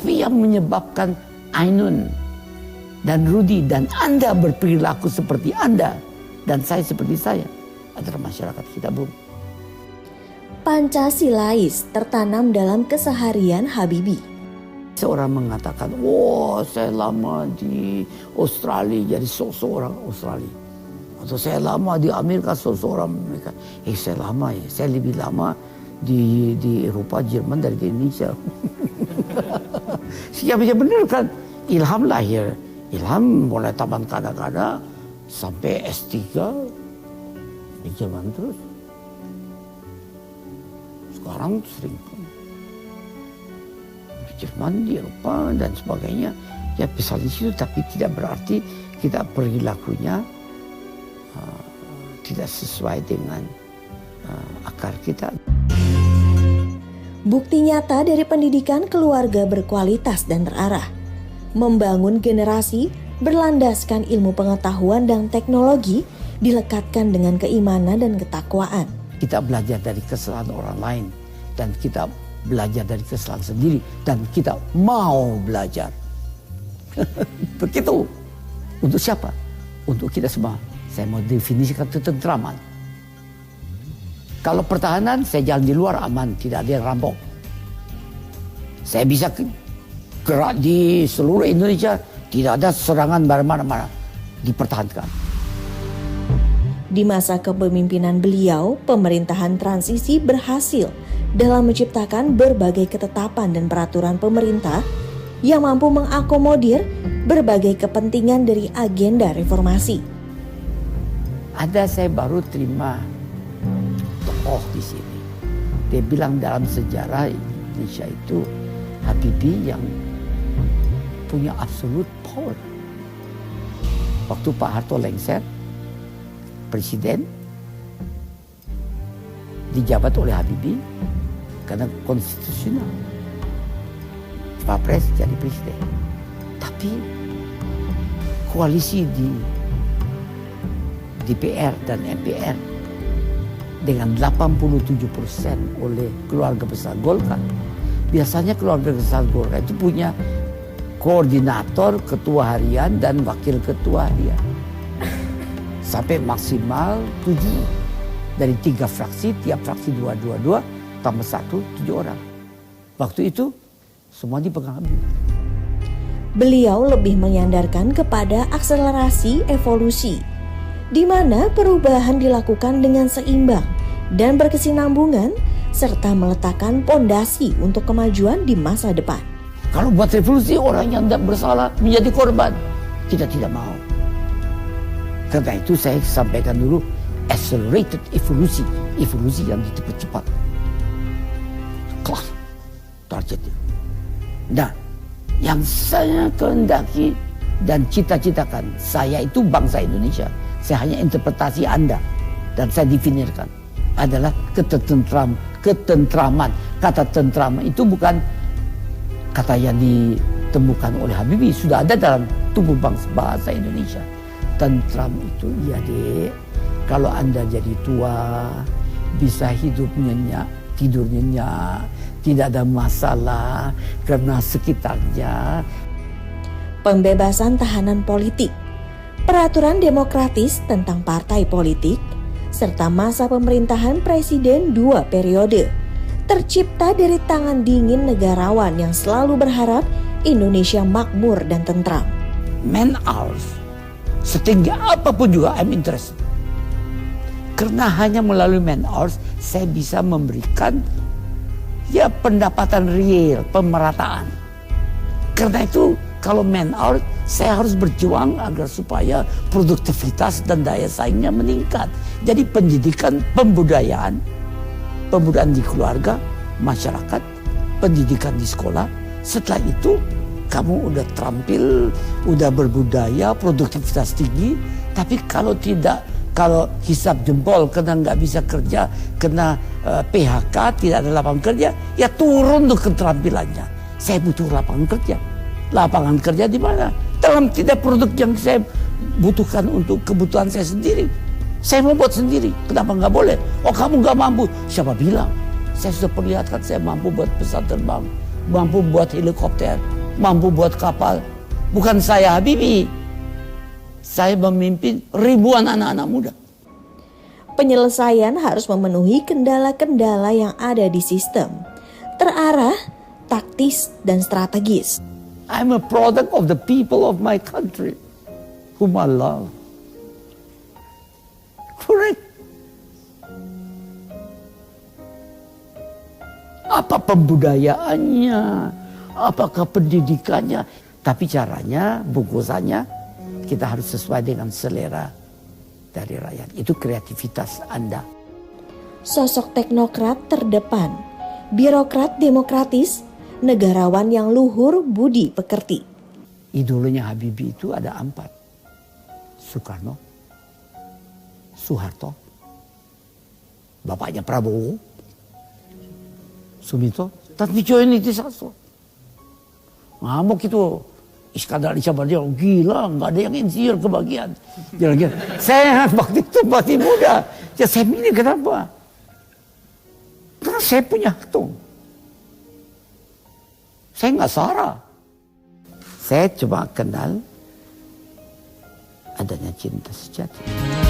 Tapi yang menyebabkan Ainun dan Rudi dan Anda berperilaku seperti Anda dan saya seperti saya adalah masyarakat kita, Bung. Pancasilais tertanam dalam keseharian Habibie. Seorang mengatakan, oh saya lama di Australia jadi seorang Australia. Atau saya lama di Amerika seorang Amerika. Saya lama ya, saya lebih lama di Eropa, Jerman dari di Indonesia. Siapa yang benar kan? Ilham lahir. Ilham mulai taman kanak-kanak sampai S3 di Jerman terus. Sekarang sering di Jerman, di Eropa dan sebagainya. Ya besar di situ, tapi tidak berarti kita perilakunya tidak sesuai dengan akar kita. Bukti nyata dari pendidikan keluarga berkualitas dan terarah. Membangun generasi berlandaskan ilmu pengetahuan dan teknologi dilekatkan dengan keimanan dan ketakwaan. Kita belajar dari kesalahan orang lain dan kita belajar dari kesalahan sendiri dan kita mau belajar. Begitu. Untuk siapa? Untuk kita semua. Saya mau definisikan ketentraman. Kalau pertahanan, saya jalan di luar aman, tidak ada yang rampok. Saya bisa gerak di seluruh Indonesia, tidak ada serangan mana-mana, dipertahankan. Di masa kepemimpinan beliau, pemerintahan transisi berhasil dalam menciptakan berbagai ketetapan dan peraturan pemerintah yang mampu mengakomodir berbagai kepentingan dari agenda reformasi. Ada saya baru terima tokoh di sini. Dia bilang dalam sejarah Indonesia itu Habibie yang punya absolute power. Waktu Pak Harto lengser, presiden dijabat oleh Habibie karena konstitusional. Pak Pres jadi presiden. Tapi koalisi di DPR dan MPR dengan 87% oleh keluarga besar Golkar. Biasanya keluarga besar Golkar itu punya koordinator, ketua harian, dan wakil ketua harian. Sampai maksimal 7 dari 3 fraksi, tiap fraksi 2 tambah 1, 7 orang. Waktu itu semua dipegang Habibie. Beliau lebih menyandarkan kepada akselerasi evolusi, di mana perubahan dilakukan dengan seimbang dan berkesinambungan, serta meletakkan pondasi untuk kemajuan di masa depan. Kalau buat revolusi orang yang tidak bersalah menjadi korban, kita tidak mau. Karena itu saya sampaikan dulu accelerated evolusi, evolusi yang cepat-cepat. Kelas targetnya. Nah, yang saya kehendaki dan cita-citakan, saya itu bangsa Indonesia. Saya hanya interpretasi Anda dan saya definirkan adalah ketentraman. Kata tentraman itu bukan kata yang ditemukan oleh Habibie, sudah ada dalam tubuh bahasa Indonesia. Tentram itu, iya dek, kalau Anda jadi tua, bisa hidup nyenyak, tidur nyenyak, tidak ada masalah karena sekitarnya. Pembebasan tahanan politik, peraturan demokratis tentang partai politik, serta masa pemerintahan presiden 2 periode, tercipta dari tangan dingin negarawan yang selalu berharap Indonesia makmur dan tentram. Man hours, setinggi apapun juga I'm interested. Karena hanya melalui man hours saya bisa memberikan ya pendapatan real, pemerataan. Karena itu kalau man hours saya harus berjuang agar supaya produktivitas dan daya saingnya meningkat. Jadi pendidikan, pembudayaan di keluarga, masyarakat, pendidikan di sekolah. Setelah itu kamu udah terampil, udah berbudaya, produktivitas tinggi. Tapi kalau tidak, kalau hisap jempol karena nggak bisa kerja, kena PHK, tidak ada lapangan kerja, ya turun tuh keterampilannya. Saya butuh lapangan kerja. Lapangan kerja di mana? Dalam tidak produk yang saya butuhkan untuk kebutuhan saya sendiri. Saya mau buat sendiri. Kenapa nggak boleh? Oh kamu nggak mampu. Siapa bilang? Saya sudah perlihatkan saya mampu buat pesawat terbang, mampu buat helikopter. mampu buat kapal. Bukan saya Habibie. Saya memimpin ribuan anak-anak muda. Penyelesaian harus memenuhi kendala-kendala yang ada di sistem, terarah, taktis, dan strategis. I'm a product of the people of my country, whom I love. Correct. Apa pembudayaannya, apakah pendidikannya, tapi caranya, bungkusannya, kita harus sesuai dengan selera dari rakyat. Itu kreativitas Anda. Sosok teknokrat terdepan, birokrat demokratis, negarawan yang luhur budi pekerti. Idolanya Habibie itu ada 4. Soekarno, Soeharto, bapaknya Prabowo, Suminto, dan Wijoyaniti-Sastro. Ngamuk itu. Iskandar Isyabar dia gila, nggak ada yang insinyur kebagian. Dia lagi, saya waktu itu masih muda. Ya saya milih kenapa? Karena saya punya hitung. Saya nggak sarah. Saya cuma kenal adanya cinta sejati.